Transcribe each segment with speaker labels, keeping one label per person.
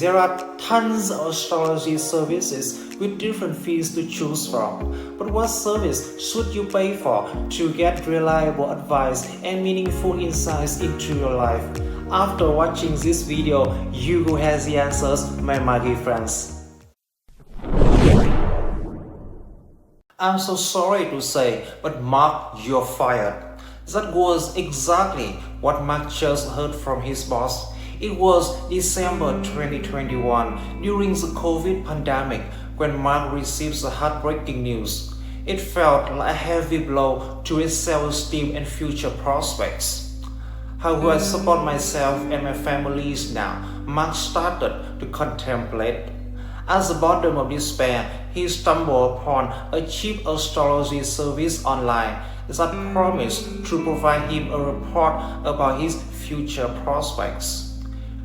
Speaker 1: There are tons of astrology services with different fees to choose from. But what service should you pay for to get reliable advice and meaningful insights into your life? After watching this video, you who has the answers, my Maggie friends. I'm so sorry to say, but Mark, you're fired. That was exactly what Mark just heard from his boss. It was December 2021, during the COVID pandemic, when Mark receives the heartbreaking news. It felt like a heavy blow to his self-esteem and future prospects. How will I support myself and my families now? Mark started to contemplate. At the bottom of despair, he stumbled upon a cheap astrology service online that promised to provide him a report about his future prospects.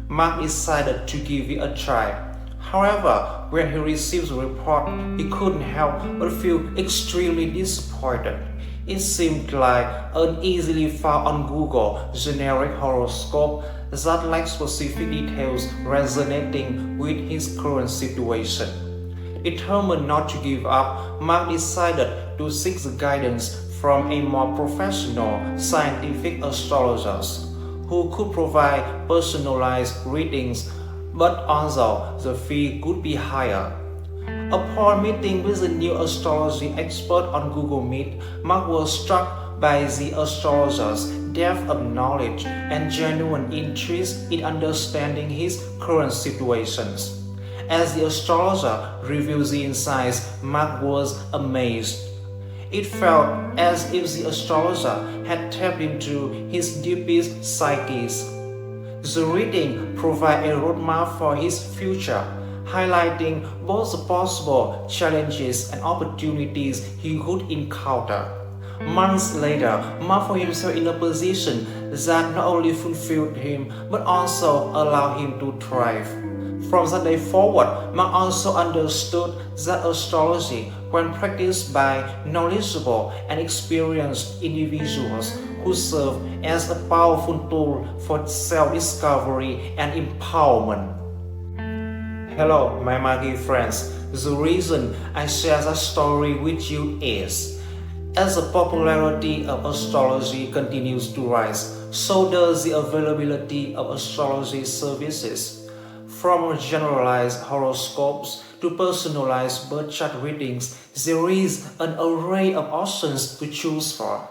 Speaker 1: Mark decided to give it a try. However, when he received the report, he couldn't help but feel extremely disappointed. It seemed like an easily found on Google generic horoscope that lacked specific details resonating with his current situation. Determined not to give up, Mark decided to seek the guidance from a more professional scientific astrologers who could provide personalized readings, but also the fee could be higher. Upon meeting with a new astrology expert on Google Meet, Mark was struck by the astrologer's depth of knowledge and genuine interest in understanding his current situations. As the astrologer revealed the insights, Mark was amazed. It felt as if the astrologer had tapped into his deepest psyches. The reading provided a roadmap for his future, highlighting both the possible challenges and opportunities he would encounter. Months later, Mark found himself in a position that not only fulfilled him but also allowed him to thrive. From that day forward, Mark also understood that astrology, when practiced by knowledgeable and experienced individuals who serve as a powerful tool for self-discovery and empowerment. Hello, my Maggie friends. The reason I share that story with you is, as the popularity of astrology continues to rise, so does the availability of astrology services. From generalized horoscopes to personalized birth chart readings, there is an array of options to choose from.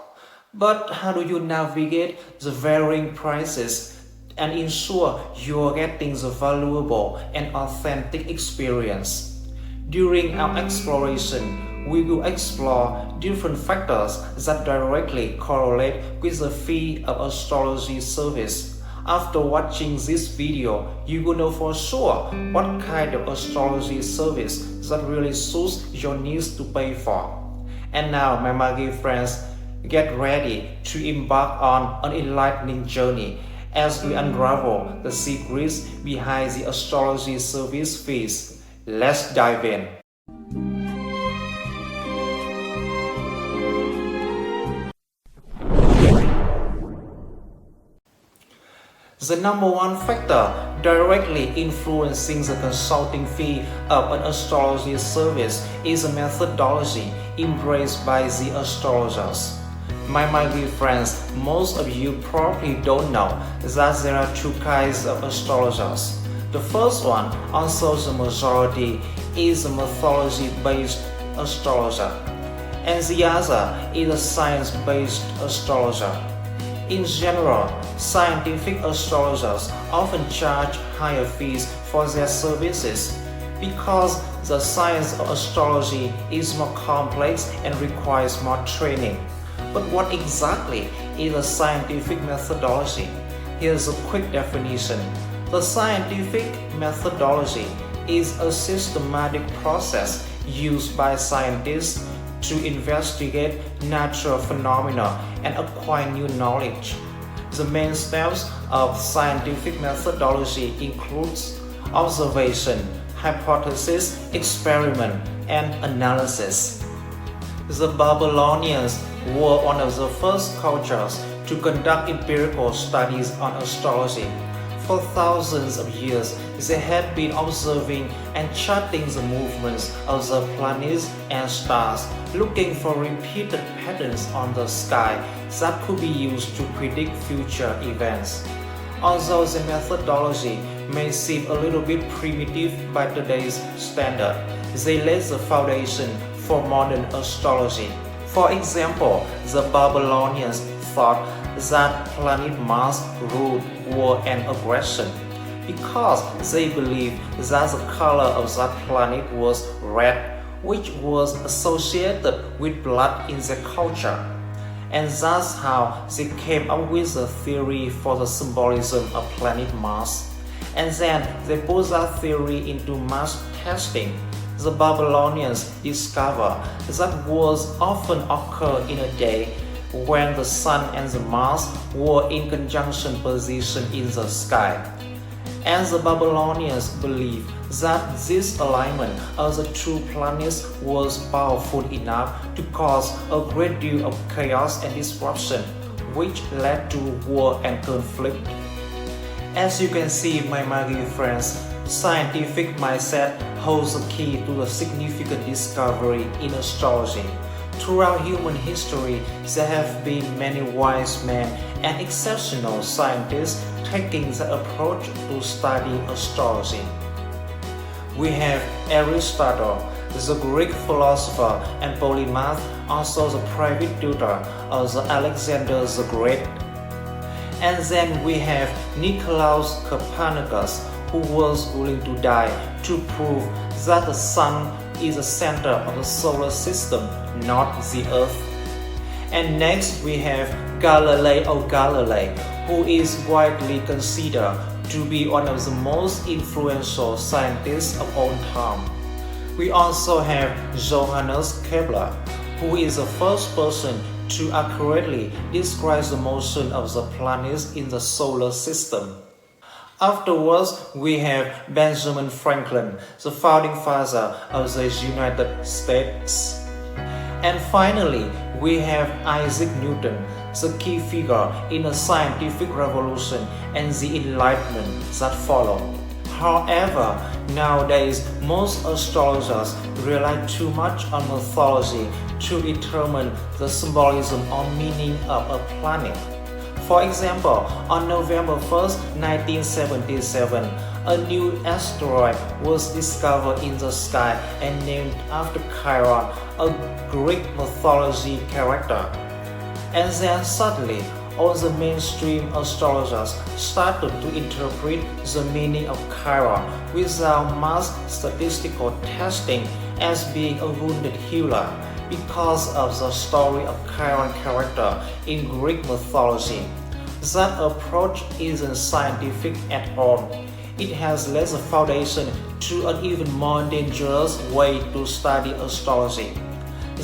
Speaker 1: But how do you navigate the varying prices and ensure you are getting the valuable and authentic experience? During our exploration, we will explore different factors that directly correlate with the fee of astrology service. After watching this video, you will know for sure what kind of astrology service that really suits your needs to pay for. And now, my Maggie friends, get ready to embark on an enlightening journey as we unravel the secrets behind the astrology service fees. Let's dive in. The number one factor directly influencing the consulting fee of an astrology service is the methodology embraced by the astrologers. My dear friends, most of you probably don't know that there are two kinds of astrologers. The first one, also the majority, is a methodology-based astrologer, and the other is a science-based astrologer. In general, scientific astrologers often charge higher fees for their services because the science of astrology is more complex and requires more training. But what exactly is a scientific methodology? Here's a quick definition. The scientific methodology is a systematic process used by scientists to investigate natural phenomena and acquire new knowledge. The main steps of scientific methodology includes observation, hypothesis, experiment, and analysis. The Babylonians were one of the first cultures to conduct empirical studies on astrology. For thousands of years, they had been observing and charting the movements of the planets and stars, looking for repeated patterns on the sky that could be used to predict future events. Although the methodology may seem a little bit primitive by today's standard, they laid the foundation for modern astrology. For example, the Babylonians thought that planet Mars ruled war and aggression because they believed that the color of that planet was red, which was associated with blood in their culture. And that's how they came up with the theory for the symbolism of planet Mars. And then they put that theory into mass testing. The Babylonians discovered that wars often occur in a day when the Sun and the Mars were in conjunction position in the sky. And the Babylonians believed that this alignment of the two planets was powerful enough to cause a great deal of chaos and disruption, which led to war and conflict. As you can see, my dear friends, scientific mindset holds the key to the significant discovery in astrology. Throughout human history, there have been many wise men and exceptional scientists taking the approach to study astrology. We have Aristotle, the Greek philosopher and polymath, also the private tutor of Alexander the Great. And then we have Nicolaus Copernicus, who was willing to die to prove that the Sun is the center of the solar system, not the Earth. And next we have Galileo Galilei, who is widely considered to be one of the most influential scientists of all time. We also have Johannes Kepler, who is the first person to accurately describe the motion of the planets in the solar system. Afterwards, we have Benjamin Franklin, the founding father of the United States. And finally, we have Isaac Newton, the key figure in the scientific revolution and the enlightenment that followed. However, nowadays, most astrologers rely too much on mythology to determine the symbolism or meaning of a planet. For example, on November 1st, 1977, a new asteroid was discovered in the sky and named after Chiron, a Greek mythology character. And then suddenly, all the mainstream astrologers started to interpret the meaning of Chiron without mass statistical testing as being a wounded healer because of the story of Chiron character in Greek mythology. That approach isn't scientific at all. It has laid the foundation to an even more dangerous way to study astrology.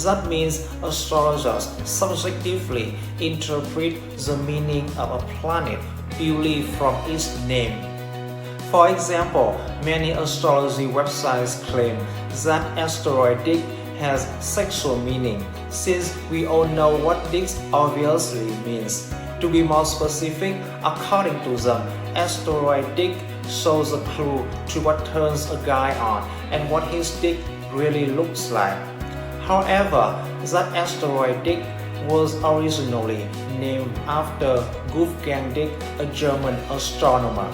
Speaker 1: That means astrologers subjectively interpret the meaning of a planet purely from its name. For example, many astrology websites claim that asteroid dick has sexual meaning, since we all know what dick obviously means. To be more specific, according to them, asteroid dick shows a clue to what turns a guy on and what his dick really looks like. However, that asteroid dick was originally named after Wolfgang Dick, a German astronomer.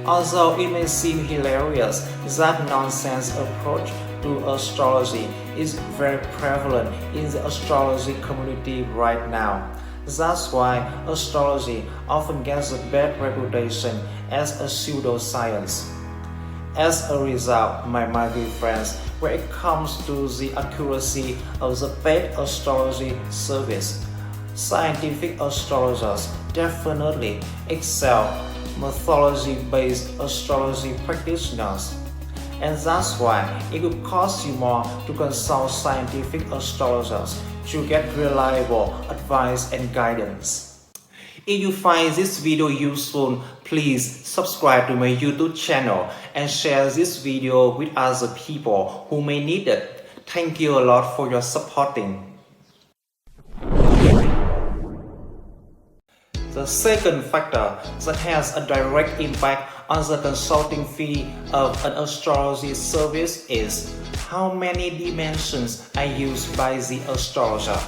Speaker 1: Although it may seem hilarious, that nonsense approach to astrology is very prevalent in the astrology community right now. That's why astrology often gets a bad reputation as a pseudoscience. As a result, my dear friends, when it comes to the accuracy of the paid astrology service, scientific astrologers definitely excel mythology-based astrology practitioners. And that's why it would cost you more to consult scientific astrologers to get reliable advice and guidance. If you find this video useful, please subscribe to my YouTube channel and share this video with other people who may need it. Thank you a lot for your supporting. The second factor that has a direct impact on the consulting fee of an astrology service is how many dimensions are used by the astrologer.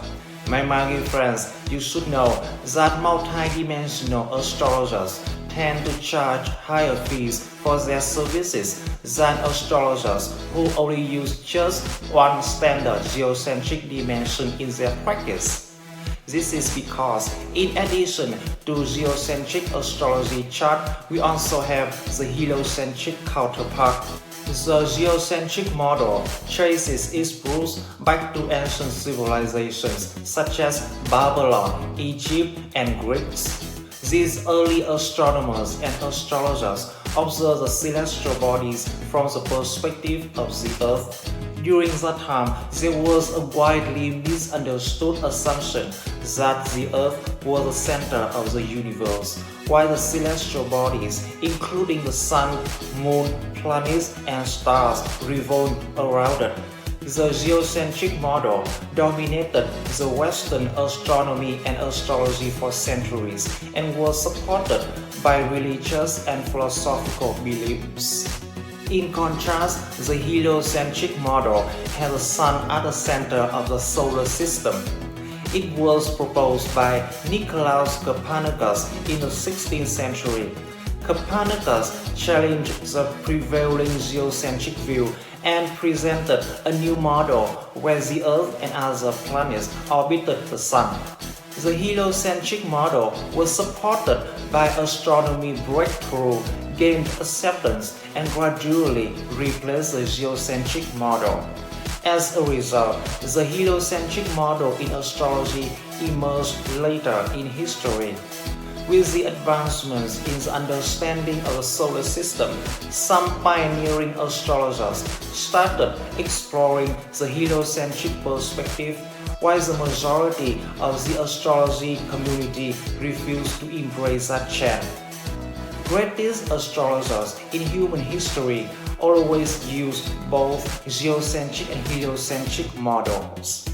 Speaker 1: My friends, you should know that multidimensional astrologers tend to charge higher fees for their services than astrologers who only use just one standard geocentric dimension in their practice. This is because, in addition to geocentric astrology chart, we also have the heliocentric counterpart. The geocentric model traces its roots back to ancient civilizations such as Babylon, Egypt, and Greece. These early astronomers and astrologers observed the celestial bodies from the perspective of the Earth. During that time, there was a widely misunderstood assumption that the Earth was the center of the universe, while the celestial bodies, including the Sun, Moon, planets, and stars, revolved around it. The geocentric model dominated the Western astronomy and astrology for centuries and was supported by religious and philosophical beliefs. In contrast, the heliocentric model has the Sun at the center of the solar system. It was proposed by Nicolaus Copernicus in the 16th century. Copernicus challenged the prevailing geocentric view and presented a new model where the Earth and other planets orbited the Sun. The heliocentric model was supported by astronomy breakthrough, gained acceptance, and gradually replaced the geocentric model. As a result, the heliocentric model in astrology emerged later in history. With the advancements in the understanding of the solar system, some pioneering astrologers started exploring the heliocentric perspective, while the majority of the astrology community refused to embrace that change. Greatest astrologers in human history always used both geocentric and heliocentric models.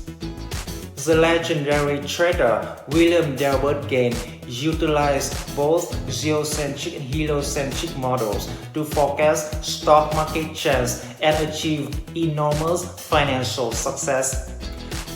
Speaker 1: The legendary trader William Delbert Gain utilized both geocentric and heliocentric models to forecast stock market trends and achieve enormous financial success.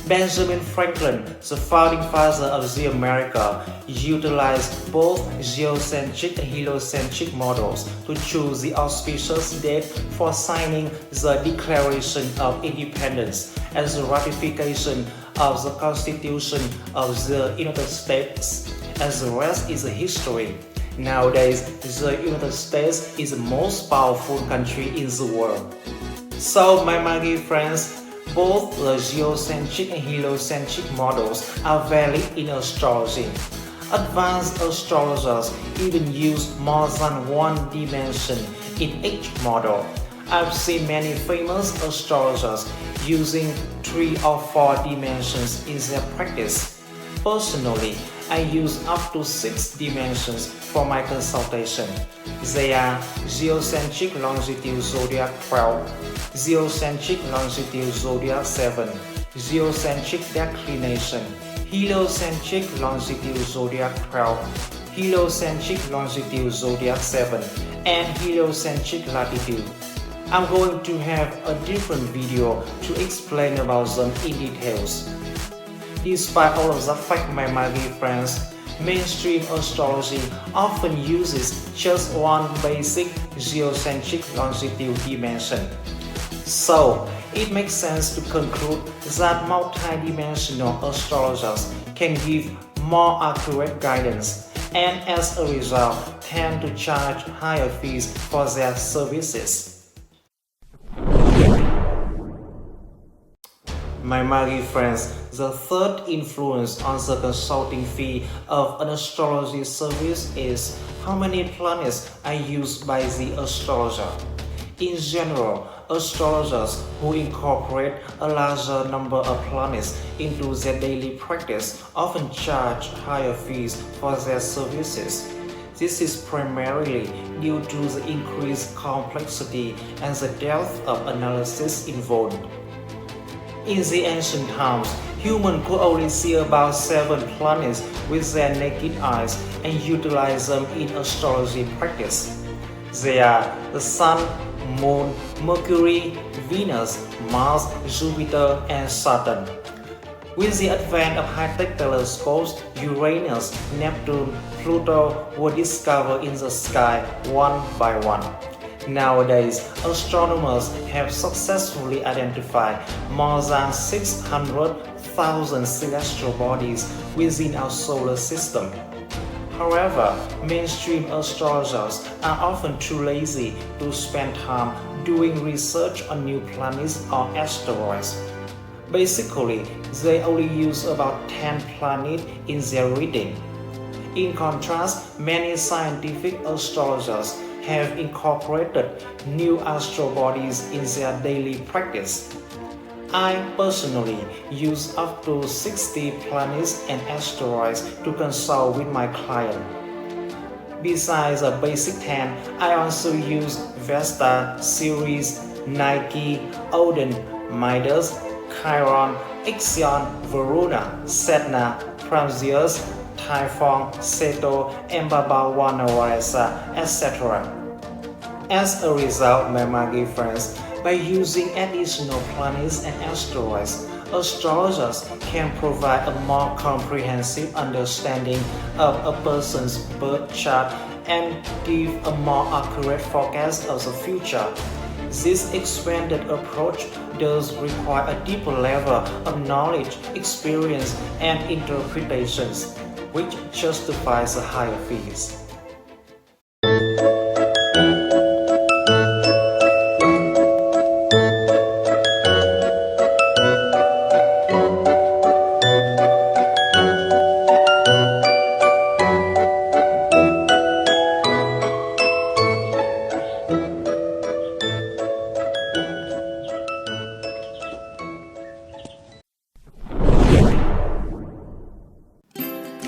Speaker 1: Benjamin Franklin, the founding father of the America, utilized both geocentric and heliocentric models to choose the auspicious date for signing the Declaration of Independence as the ratification of the Constitution of the United States. As the rest is history. Nowadays, the United States is the most powerful country in the world. So, my dear friends, both the geocentric and heliocentric models are valid in astrology. Advanced astrologers even use more than one dimension in each model. I've seen many famous astrologers using 3 or 4 dimensions in their practice. Personally, I use up to 6 dimensions for my consultation. They are geocentric longitude zodiac 12, geocentric longitude zodiac 7, geocentric declination, heliocentric longitude zodiac 12, heliocentric longitude zodiac 7, and heliocentric latitude. I'm going to have a different video to explain about them in details. Despite all of the fact, my dear friends, mainstream astrology often uses just one basic geocentric longitude dimension. So, it makes sense to conclude that multidimensional astrologers can give more accurate guidance and as a result tend to charge higher fees for their services. My dear friends, the third influence on the consulting fee of an astrology service is how many planets are used by the astrologer. In general, astrologers who incorporate a larger number of planets into their daily practice often charge higher fees for their services. This is primarily due to the increased complexity and the depth of analysis involved. In the ancient times, humans could only see about 7 planets with their naked eyes and utilize them in astrology practice. They are the Sun, Moon, Mercury, Venus, Mars, Jupiter, and Saturn. With the advent of high-tech telescopes, Uranus, Neptune, Pluto were discovered in the sky one by one. Nowadays, astronomers have successfully identified more than 600,000 celestial bodies within our solar system. However, mainstream astrologers are often too lazy to spend time doing research on new planets or asteroids. Basically, they only use about 10 planets in their reading. In contrast, many scientific astrologers have incorporated new astral bodies in their daily practice. I personally use up to 60 planets and asteroids to consult with my client. Besides a basic 10, I also use Vesta, Ceres, Nike, Odin, Midas, Chiron, Ixion, Varuna, Sedna, Prometheus, Typhon, Ceto, and Baba Vanavaresa, etc. As a result, my dear friends, by using additional planets and asteroids, astrologers can provide a more comprehensive understanding of a person's birth chart and give a more accurate forecast of the future. This expanded approach does require a deeper level of knowledge, experience, and interpretations, which justifies the higher fees.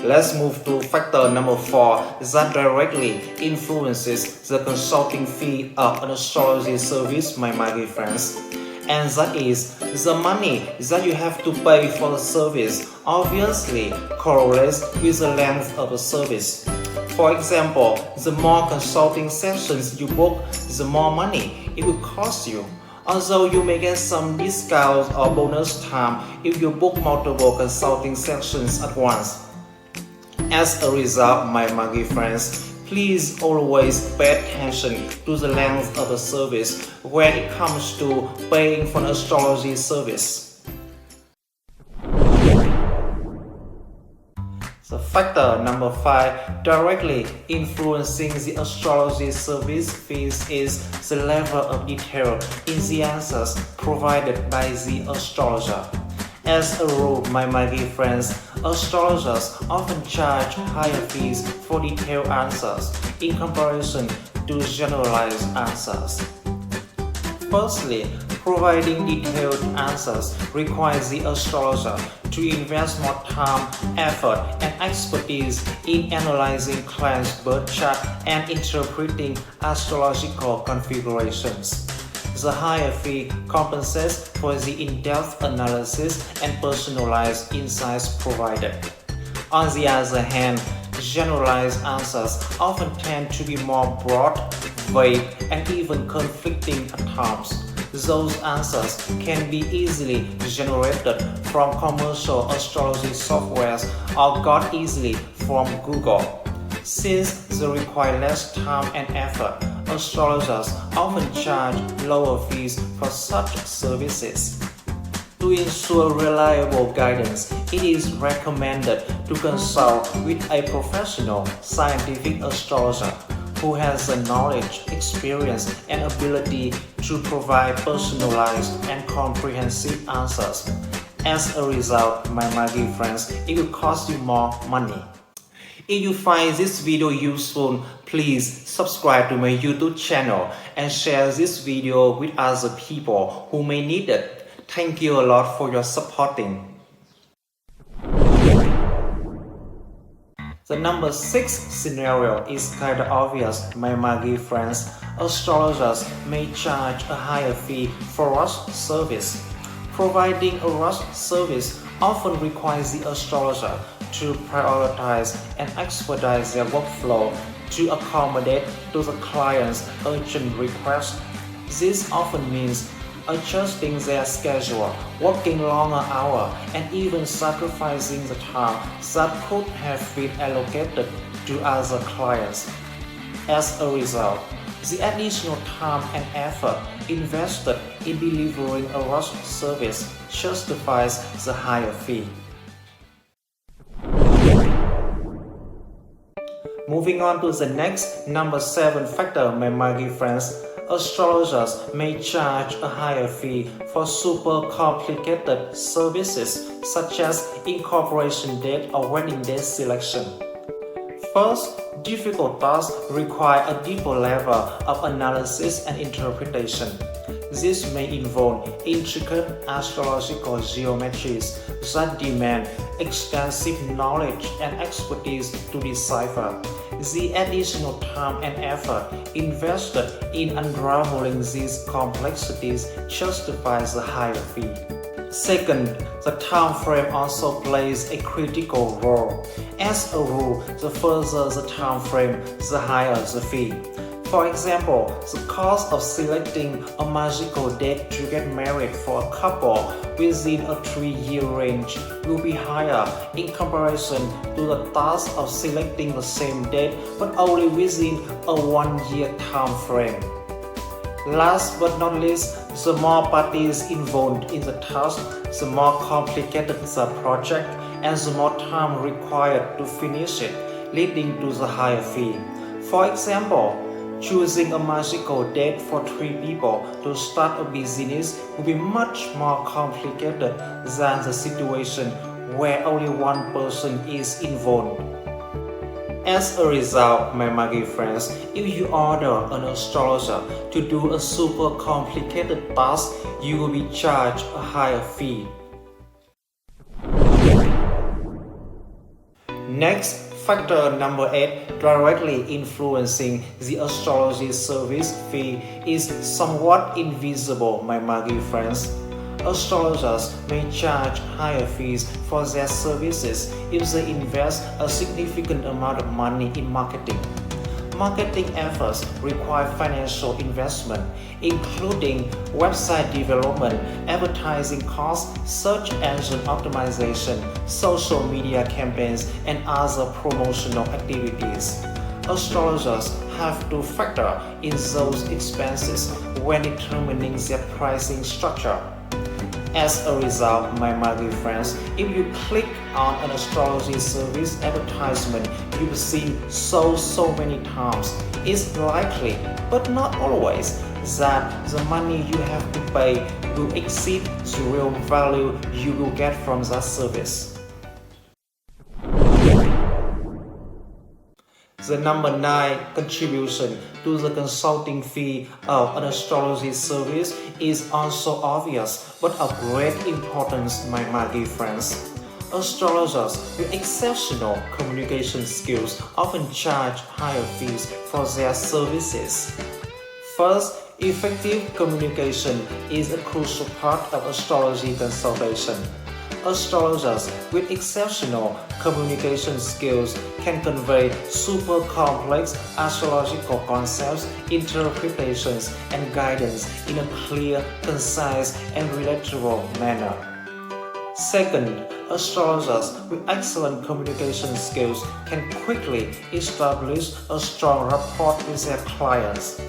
Speaker 1: Let's move to factor number 4 that directly influences the consulting fee of an astrology service, my dear friends. And that is the money that you have to pay for the service obviously correlates with the length of the service. For example, the more consulting sessions you book, the more money it will cost you. Although you may get some discounts or bonus time if you book multiple consulting sessions at once. As a result, my dear friends, please always pay attention to the length of the service when it comes to paying for an astrology service. So factor number 5 directly influencing the astrology service fees is the level of detail in the answers provided by the astrologer. As a rule, my dear friends, astrologers often charge higher fees for detailed answers in comparison to generalized answers. Firstly, providing detailed answers requires the astrologer to invest more time, effort, and expertise in analyzing clients' birth chart and interpreting astrological configurations. The higher fee compensates for the in-depth analysis and personalized insights provided. On the other hand, generalized answers often tend to be more broad, vague, and even conflicting at times. Those answers can be easily generated from commercial astrology softwares or got easily from Google. Since they require less time and effort, astrologers often charge lower fees for such services. To ensure reliable guidance, it is recommended to consult with a professional scientific astrologer who has the knowledge, experience, and ability to provide personalized and comprehensive answers. As a result, my dear friends, it will cost you more money. If you find this video useful, please subscribe to my YouTube channel and share this video with other people who may need it. Thank you a lot for your supporting. The number 6 scenario is kind of obvious, my dear friends. Astrologers may charge a higher fee for rush service. Providing a rush service often requires the astrologer to prioritize and expedite their workflow to accommodate to the client's urgent request. This often means adjusting their schedule, working longer hours, and even sacrificing the time that could have been allocated to other clients. As a result, the additional time and effort invested in delivering a rushed service justifies the higher fee. Moving on to the next, number 7 factor, my dear friends. Astrologers may charge a higher fee for super complicated services such as incorporation date or wedding date selection. First, difficult tasks require a deeper level of analysis and interpretation. This may involve intricate astrological geometries that demand extensive knowledge and expertise to decipher. The additional time and effort invested in unraveling these complexities justifies the higher fee. Second, the time frame also plays a critical role. As a rule, the further the time frame, the higher the fee. For example, the cost of selecting a magical date to get married for a couple within a 3-year range will be higher in comparison to the task of selecting the same date but only within a 1-year time frame. Last but not least, the more parties involved in the task, the more complicated the project and the more time required to finish it, leading to the higher fee. For example, choosing a magical date for 3 people to start a business will be much more complicated than the situation where only one person is involved. As a result, my dear friends, if you order an astrologer to do a super complicated task, you will be charged a higher fee. Next, factor number 8 directly influencing the astrology service fee is somewhat invisible, my dear friends. Astrologers may charge higher fees for their services if they invest a significant amount of money in marketing. Marketing efforts require financial investment, including website development, advertising costs, search engine optimization, social media campaigns, and other promotional activities. Astrologers have to factor in those expenses when determining their pricing structure. As a result, my dear friends, if you click on an astrology service advertisement you've seen so many times, it's likely, but not always, that the money you have to pay will exceed the real value you will get from that service. The number 9 contribution to the consulting fee of an astrology service is also obvious but of great importance, my dear friends. Astrologers with exceptional communication skills often charge higher fees for their services. First, effective communication is a crucial part of astrology consultation. Astrologers with exceptional communication skills can convey super complex astrological concepts, interpretations, and guidance in a clear, concise, and relatable manner. Second, astrologers with excellent communication skills can quickly establish a strong rapport with their clients.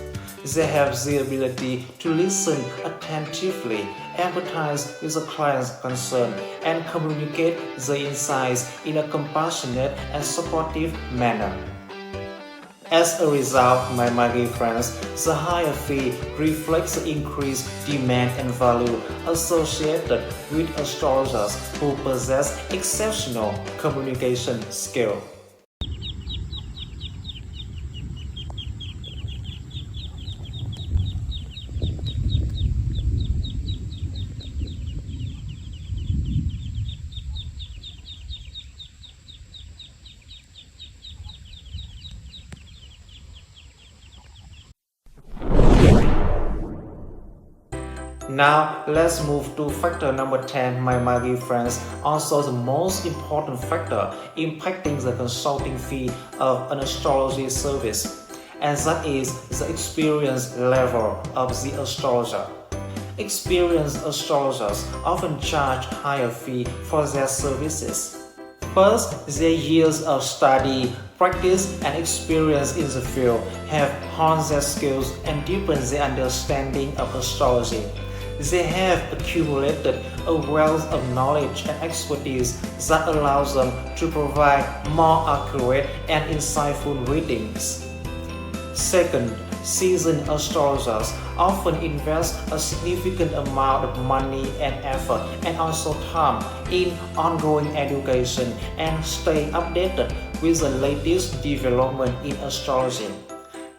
Speaker 1: They have the ability to listen attentively, empathize with the client's concern, and communicate the insights in a compassionate and supportive manner. As a result, my dear friends, the higher fee reflects the increased demand and value associated with astrologers who possess exceptional communication skill. Now let's move to factor number 10, my dear friends, also the most important factor impacting the consulting fee of an astrology service, and that is the experience level of the astrologer. Experienced astrologers often charge higher fee for their services. First, their years of study, practice, and experience in the field have honed their skills and deepened their understanding of astrology. They have accumulated a wealth of knowledge and expertise that allows them to provide more accurate and insightful readings. Second, seasoned astrologers often invest a significant amount of money and effort and also time in ongoing education and staying updated with the latest development in astrology.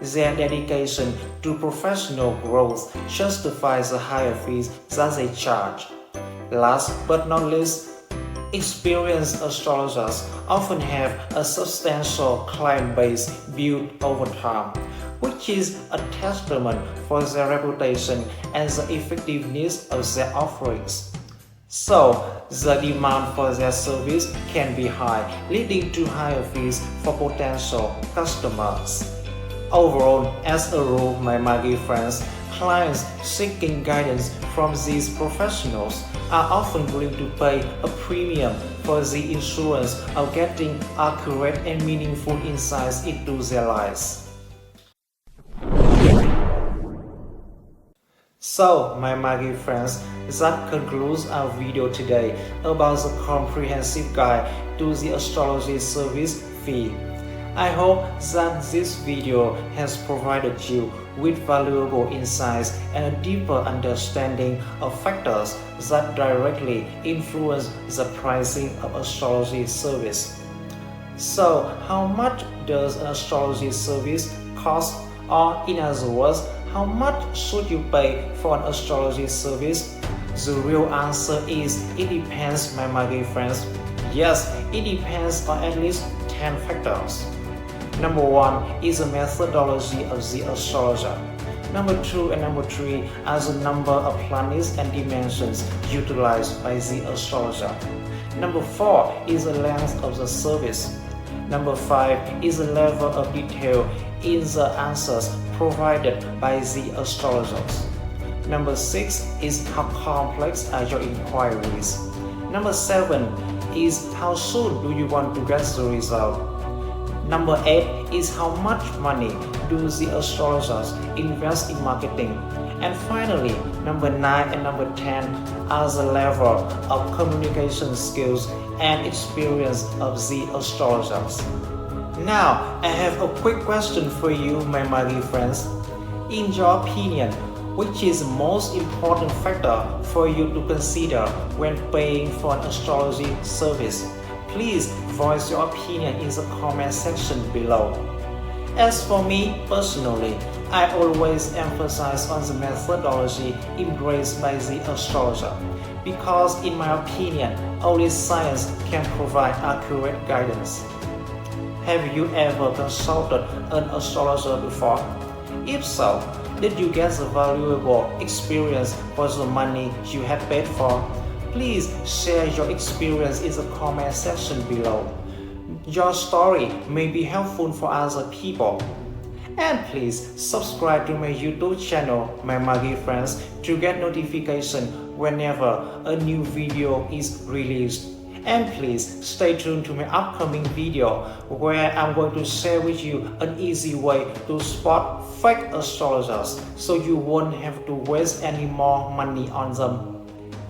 Speaker 1: Their dedication to professional growth justifies the higher fees that they charge. Last but not least, experienced astrologers often have a substantial client base built over time, which is a testament for their reputation and the effectiveness of their offerings. So, the demand for their service can be high, leading to higher fees for potential customers. Overall, as a rule, my dear friends, clients seeking guidance from these professionals are often willing to pay a premium for the assurance of getting accurate and meaningful insights into their lives. So, my dear friends, that concludes our video today about the comprehensive guide to the astrology service fee. I hope that this video has provided you with valuable insights and a deeper understanding of factors that directly influence the pricing of astrology service. So, how much does an astrology service cost? Or in other words, how much should you pay for an astrology service? The real answer is it depends, my dear friends. Yes, it depends on at least 10 factors. Number 1 is the methodology of the astrologer. Number 2 and number 3 are the number of planets and dimensions utilized by the astrologer. Number 4 is the length of the service. Number 5 is the level of detail in the answers provided by the astrologers. Number 6 is how complex are your inquiries. Number 7 is how soon do you want to get the result. Number 8 is how much money do the astrologers invest in marketing. And finally, number 9 and number 10 are the level of communication skills and experience of the astrologers. Now, I have a quick question for you, my dear friends. In your opinion, which is the most important factor for you to consider when paying for an astrology service? Please voice your opinion in the comment section below. As for me personally, I always emphasize on the methodology embraced by the astrologer because in my opinion, only science can provide accurate guidance. Have you ever consulted an astrologer before? If so, did you get the valuable experience for the money you had paid for? Please share your experience in the comment section below. Your story may be helpful for other people. And please subscribe to my YouTube channel, my dear friends, to get notification whenever a new video is released. And please stay tuned to my upcoming video where I'm going to share with you an easy way to spot fake astrologers so you won't have to waste any more money on them.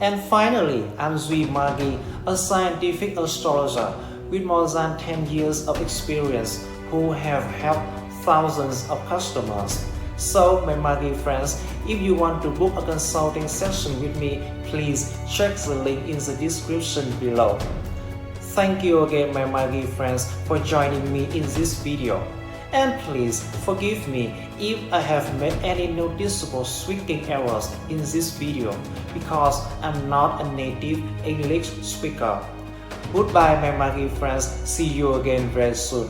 Speaker 1: And finally, I'm Zui Magi, a scientific astrologer with more than 10 years of experience who have helped thousands of customers. So, my dear friends, if you want to book a consulting session with me, please check the link in the description below. Thank you again, my dear friends, for joining me in this video. And please forgive me if I have made any noticeable speaking errors in this video because I'm not a native English speaker. Goodbye, my dear friends. See you again very soon.